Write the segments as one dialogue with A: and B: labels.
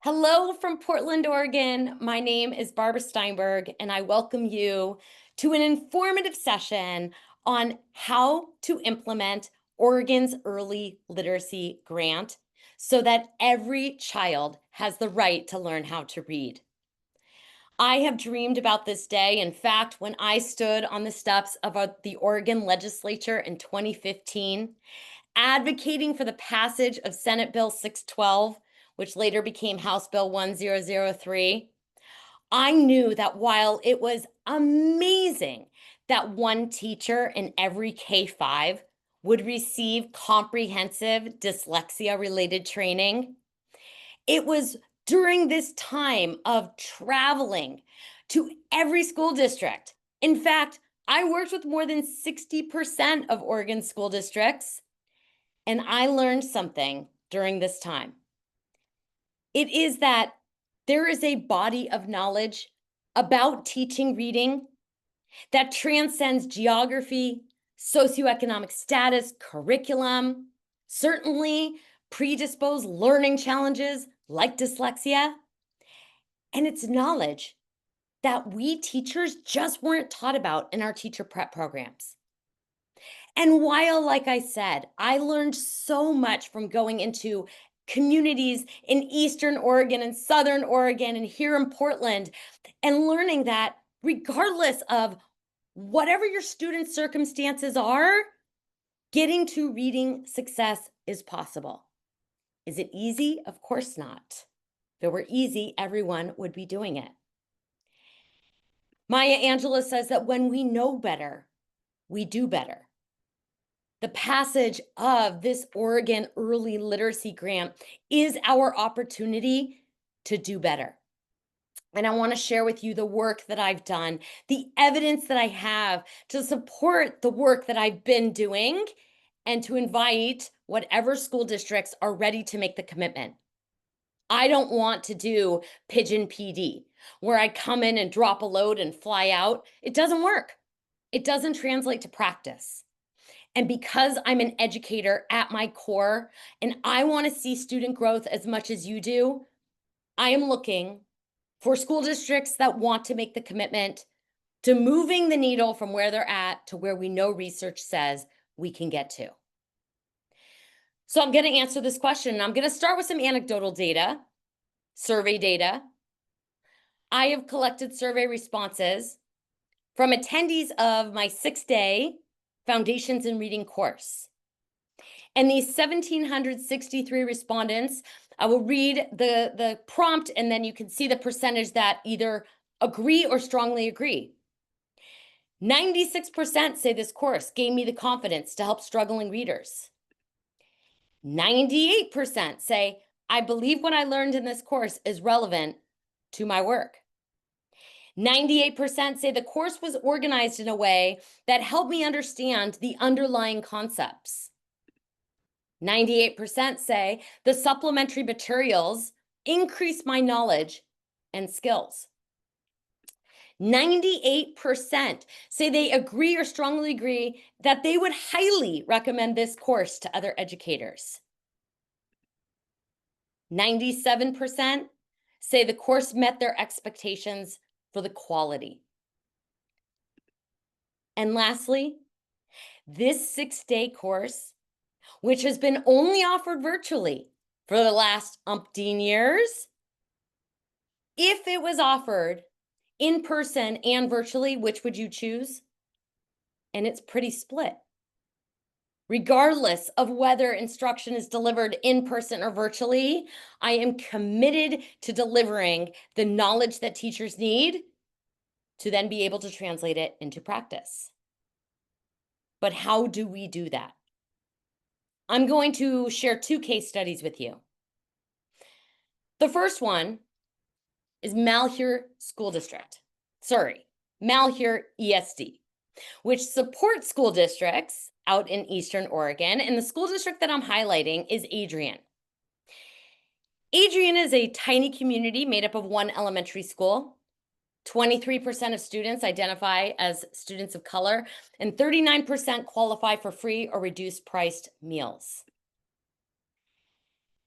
A: Hello from Portland, Oregon. My name is Barbara Steinberg, and I welcome you to an informative session on how to implement Oregon's early literacy grant so that every child has the right to learn how to read. I have dreamed about this day. In fact, when I stood on the steps of the Oregon Legislature in 2015, advocating for the passage of Senate Bill 612, which later became House Bill 1003, I knew that while it was amazing that one teacher in every K-5 would receive comprehensive dyslexia-related training, it was during this time of traveling to every school district. In fact, I worked with more than 60% of Oregon school districts, and I learned something during this time. It is that there is a body of knowledge about teaching reading that transcends geography, socioeconomic status, curriculum, certainly predisposed learning challenges like dyslexia. And it's knowledge that we teachers just weren't taught about in our teacher prep programs. And while, like I said, I learned so much from going into communities in Eastern Oregon and Southern Oregon and here in Portland, and learning that regardless of whatever your students' circumstances are, getting to reading success is possible. Is it easy? Of course not. If it were easy, everyone would be doing it. Maya Angelou says that when we know better, we do better. The passage of this Oregon Early Literacy Grant is our opportunity to do better. And I want to share with you the work that I've done, the evidence that I have to support the work that I've been doing, and to invite whatever school districts are ready to make the commitment. I don't want to do pigeon PD, where I come in and drop a load and fly out. It doesn't work. It doesn't translate to practice. And because I'm an educator at my core, and I want to see student growth as much as you do, I am looking for school districts that want to make the commitment to moving the needle from where they're at to where we know research says we can get to. So I'm going to answer this question, and I'm going to start with some anecdotal data, survey data. I have collected survey responses from attendees of my 6-day Foundations in Reading course. And these 1,763 respondents, I will read the prompt, and then you can see the percentage that either agree or strongly agree. 96% say this course gave me the confidence to help struggling readers. 98% say, I believe what I learned in this course is relevant to my work. 98% say the course was organized in a way that helped me understand the underlying concepts. 98% say the supplementary materials increase my knowledge and skills. 98% say they agree or strongly agree that they would highly recommend this course to other educators. 97% say the course met their expectations for the quality. And lastly, this 6-day course, which has been only offered virtually for the last umpteen years, if it was offered in person and virtually, which would you choose? And it's pretty split. Regardless of whether instruction is delivered in person or virtually, I am committed to delivering the knowledge that teachers need to then be able to translate it into practice. But how do we do that? I'm going to share 2 case studies with you. The first one is Malheur School District, Malheur ESD, which supports school districts out in Eastern Oregon. And the school district that I'm highlighting is Adrian. Adrian is a tiny community made up of one elementary school. 23% of students identify as students of color, and 39% qualify for free or reduced priced meals.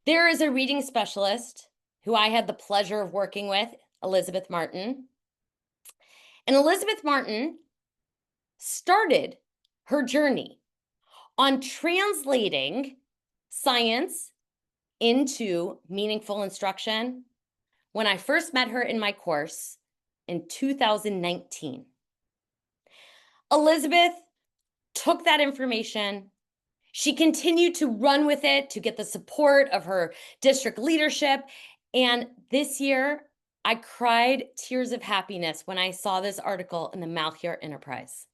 A: There is a reading specialist who I had the pleasure of working with, Elizabeth Martin. And Elizabeth Martin started her journey on translating science into meaningful instruction when I first met her in my course in 2019. Elizabeth took that information. She continued to run with it to get the support of her district leadership. And this year, I cried tears of happiness when I saw this article in the Malheur Enterprise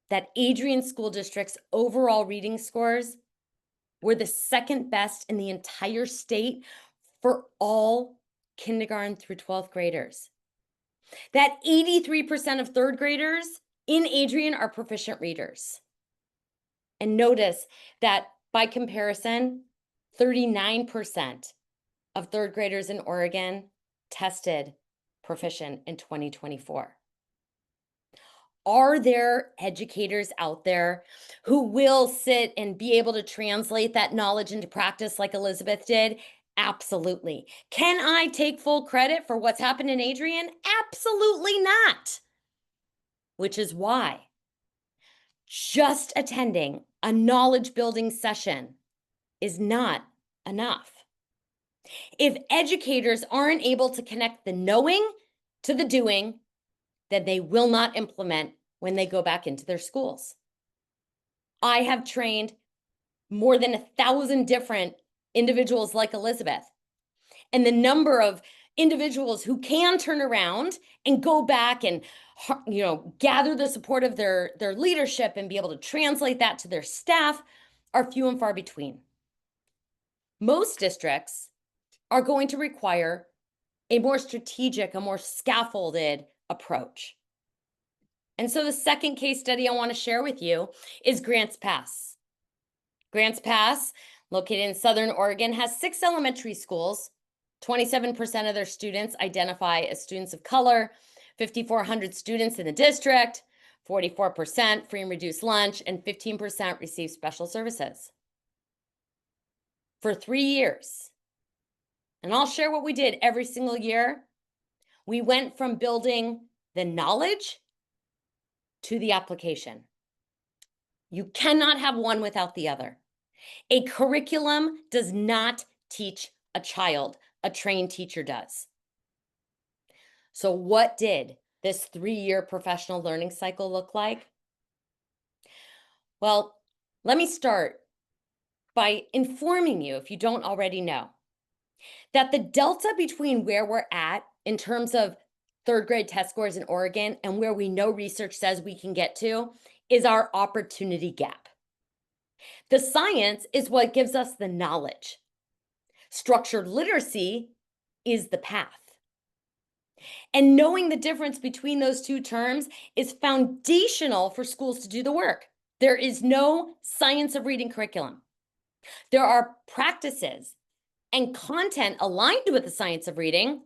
A: that Adrian School District's overall reading scores were the second best in the entire state for all kindergarten through 12th graders. That 83% of third graders in Adrian are proficient readers. And notice that by comparison, 39% of third graders in Oregon tested proficient in 2024. Are there educators out there who will sit and be able to translate that knowledge into practice like Elizabeth did? Absolutely. Can I take full credit for what's happened in Adrian? Absolutely not. Which is why just attending a knowledge building session is not enough. If educators aren't able to connect the knowing to the doing, then they will not implement when they go back into their schools. I have trained more than 1,000 different individuals like Elizabeth, and the number of individuals who can turn around and go back and gather the support of their leadership and be able to translate that to their staff are few and far between. Most districts are going to require a more strategic, a more scaffolded approach. And so the second case study I want to share with you is Grants Pass. Grants Pass, located in Southern Oregon, has 6 elementary schools. 27% of their students identify as students of color, 5,400 students in the district, 44% free and reduced lunch, and 15% receive special services. For 3 years, and I'll share what we did every single year, we went from building the knowledge to the application. You cannot have one without the other. A curriculum does not teach a child. A trained teacher does. So what did this 3-year professional learning cycle look like? Well, let me start by informing you, if you don't already know, that the delta between where we're at in terms of third grade test scores in Oregon and where we know research says we can get to is our opportunity gap. The science is what gives us the knowledge. Structured literacy is the path. And knowing the difference between those two terms is foundational for schools to do the work. There is no science of reading curriculum. There are practices and content aligned with the science of reading,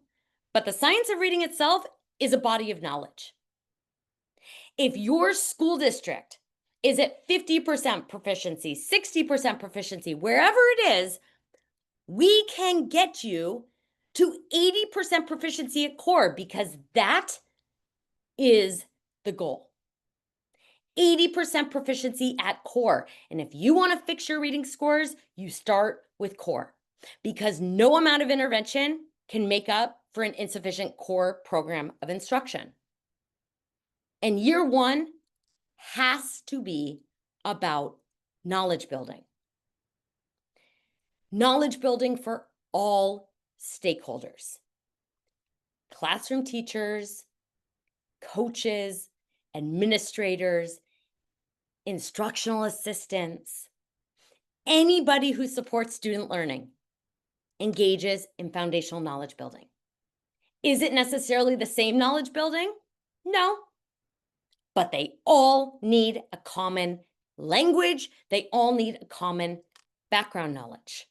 A: but the science of reading itself is a body of knowledge. If your school district is at 50% proficiency, 60% proficiency, wherever it is, we can get you to 80% proficiency at core because that is the goal. 80% proficiency at core. And if you want to fix your reading scores, you start with core because no amount of intervention can make up for an insufficient core program of instruction. And year 1 has to be about knowledge building. Knowledge building for all stakeholders. Classroom teachers, coaches, administrators, instructional assistants, anybody who supports student learning engages in foundational knowledge building. Is it necessarily the same knowledge building? No. But they all need a common language. They all need a common background knowledge.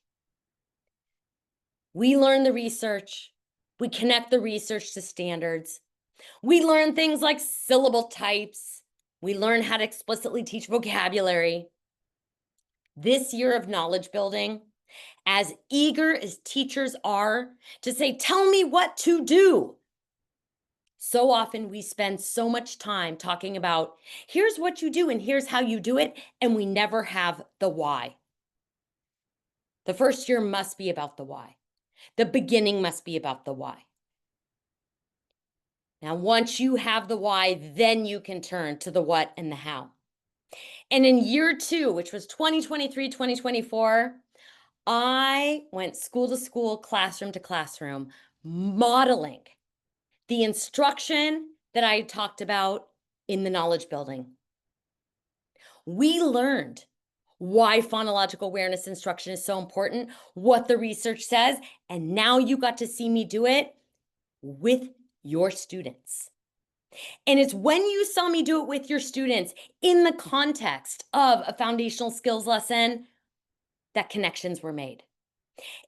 A: We learn the research. We connect the research to standards. We learn things like syllable types. We learn how to explicitly teach vocabulary. This year of knowledge building as eager as teachers are to say, tell me what to do, so often we spend so much time talking about, here's what you do and here's how you do it, and we never have the why. The first year must be about the why. The beginning must be about the why. Now, once you have the why, then you can turn to the what and the how. And in year 2, which was 2023, 2024, I went school to school, classroom to classroom, modeling the instruction that I talked about in the knowledge building. We learned why phonological awareness instruction is so important, what the research says, and now you got to see me do it with your students. And it's when you saw me do it with your students in the context of a foundational skills lesson that connections were made.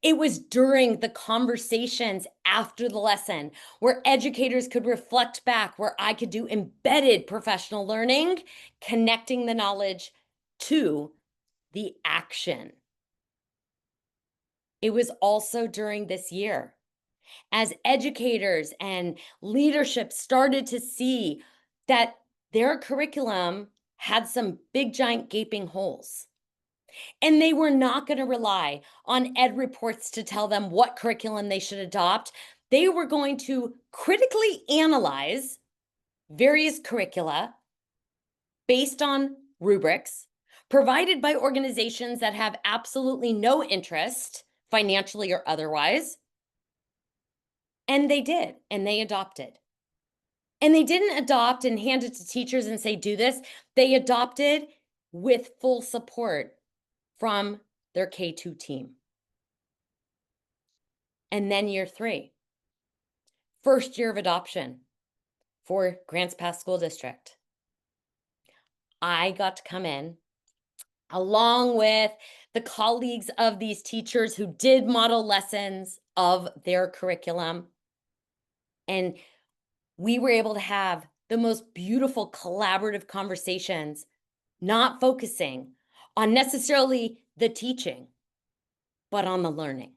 A: It was during the conversations after the lesson where educators could reflect back, where I could do embedded professional learning, connecting the knowledge to the action. It was also during this year, as educators and leadership started to see that their curriculum had some big, giant, gaping holes. And they were not going to rely on ed reports to tell them what curriculum they should adopt. They were going to critically analyze various curricula based on rubrics provided by organizations that have absolutely no interest, financially or otherwise. And they did, and they adopted. And they didn't adopt and hand it to teachers and say, do this. They adopted with full support from their K-2 team. And then year 3, first year of adoption for Grants Pass School District. I got to come in along with the colleagues of these teachers who did model lessons of their curriculum. And we were able to have the most beautiful collaborative conversations, not focusing on necessarily the teaching, but on the learning.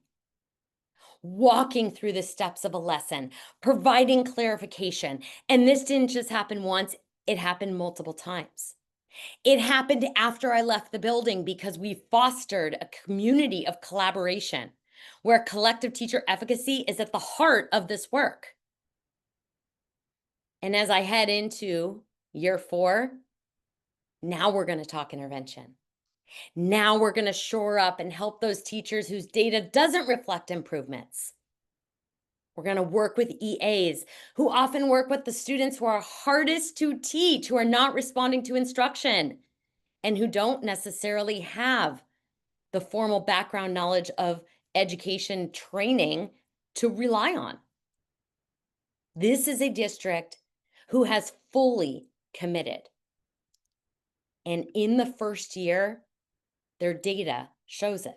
A: Walking through the steps of a lesson, providing clarification. And this didn't just happen once, it happened multiple times. It happened after I left the building because we fostered a community of collaboration where collective teacher efficacy is at the heart of this work. And as I head into year 4, now we're going to talk intervention. Now we're going to shore up and help those teachers whose data doesn't reflect improvements. We're going to work with EAs who often work with the students who are hardest to teach, who are not responding to instruction, and who don't necessarily have the formal background knowledge of education training to rely on. This is a district who has fully committed. And in the first year, their data shows it.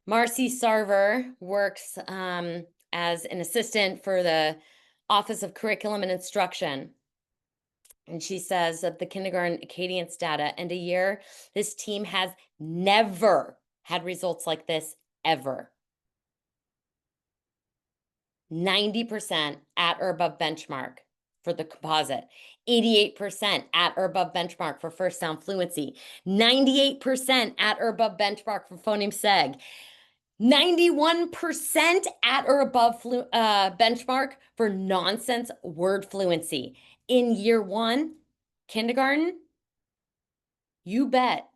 A: Marcy Sarver works as an assistant for the Office of Curriculum and Instruction. And she says that the kindergarten Acadience data and a year, this team has never had results like this ever. 90% at or above benchmark for the composite, 88% at or above benchmark for first sound fluency, 98% at or above benchmark for phoneme seg, 91% at or above benchmark for nonsense word fluency. In year 1, kindergarten, you bet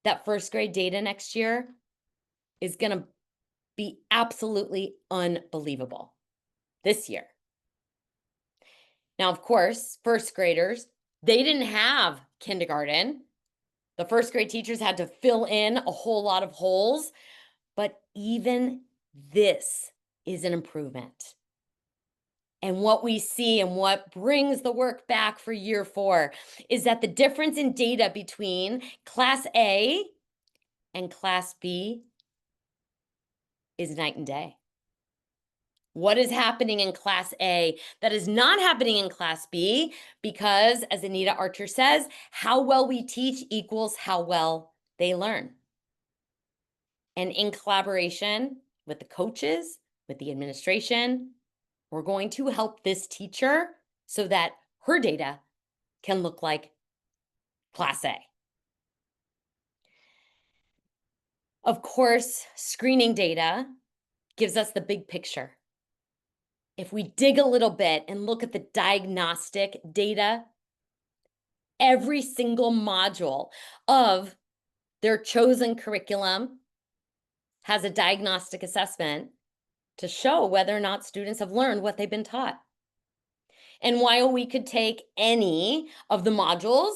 A: that first grade data next year is going to be absolutely unbelievable this year. Now, of course, first graders, they didn't have kindergarten. The first grade teachers had to fill in a whole lot of holes, but even this is an improvement. And what we see and what brings the work back for year 4 is that the difference in data between Class A and Class B is night and day. What is happening in Class A that is not happening in Class B? Because, as Anita Archer says, how well we teach equals how well they learn. And in collaboration with the coaches, with the administration, we're going to help this teacher so that her data can look like Class A. Of course, screening data gives us the big picture. If we dig a little bit and look at the diagnostic data, every single module of their chosen curriculum has a diagnostic assessment to show whether or not students have learned what they've been taught. And while we could take any of the modules,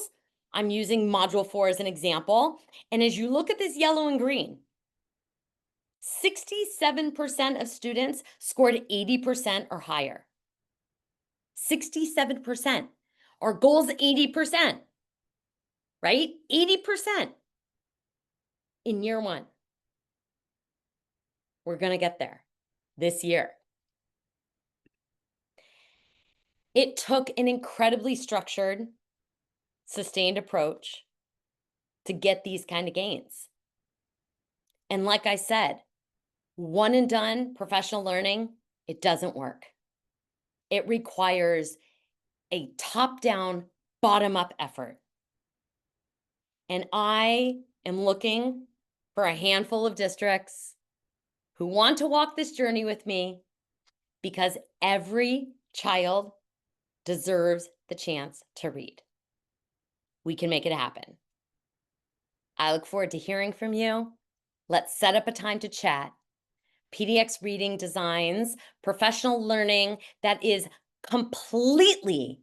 A: I'm using module 4 as an example, and as you look at this yellow and green, 67% of students scored 80% or higher. 67%. Our goal is 80%, right? 80% in year 1. We're going to get there this year. It took an incredibly structured, sustained approach to get these kind of gains. And like I said, one and done professional learning, it doesn't work. It requires a top-down, bottom-up effort. And I am looking for a handful of districts who want to walk this journey with me, because every child deserves the chance to read. We can make it happen. I look forward to hearing from you. Let's set up a time to chat. PDX Reading designs professional learning that is completely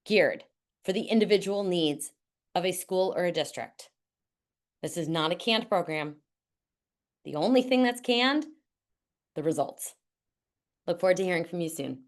A: geared for the individual needs of a school or a district. This is not a canned program. The only thing that's canned, the results. Look forward to hearing from you soon.